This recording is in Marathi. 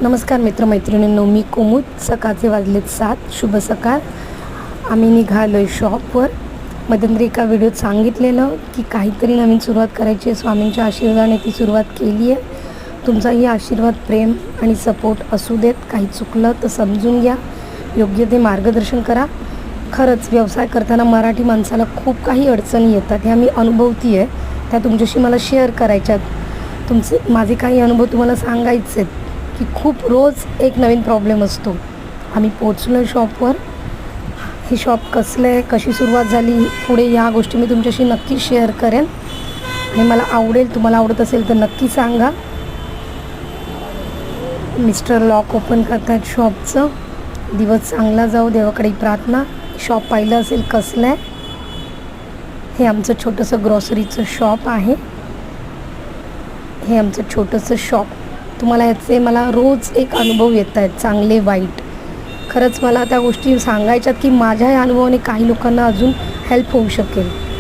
नमस्कार मित्रमैत्रिणींनो, मी कुमुद. सकाळचे वाजलेत 7. शुभ सकाळ. आम्ही निघालो आहे शॉपवर. मध्यंतरी एका व्हिडिओत सांगितलेलं की काहीतरी नवीन सुरुवात करायची आहे. स्वामींच्या आशीर्वादाने ती सुरुवात केली आहे. तुमचाही आशीर्वाद, प्रेम आणि सपोर्ट असू देत. काही चुकलं तर समजून घ्या, योग्य ते मार्गदर्शन करा. खरंच व्यवसाय करताना मराठी माणसाला खूप काही अडचणी येतात, ह्या मी अनुभवती आहे. त्या तुमच्याशी मला शेअर करायच्यात. माझे काही अनुभव तुम्हाला सांगायचे आहेत की खूप रोज एक नवीन प्रॉब्लेम असतो. आम्ही पोचलो आहे शॉपवर. हे शॉप कसलं आहे, कशी सुरुवात झाली, पुढे ह्या गोष्टी मी तुमच्याशी नक्की शेअर करेन आणि मला आवडेल. तुम्हाला आवडत असेल तर नक्की सांगा. मिस्टर लॉक ओपन करतात शॉपचं. दिवस चांगला जाऊ, देवाकडे प्रार्थना. शॉप पाहिलं असेल कसलं आहे. हे आमचं छोटंसं ग्रॉसरीचं शॉप आहे. हे आमचं छोटंसं शॉप. तुम्हाला ह्याचे मला रोज एक अनुभव येत आहेत, चांगले वाईट. खरंच मला त्या गोष्टी सांगायच्यात की माझ्या या अनुभवाने काही लोकांना अजून हेल्प होऊ शकेल.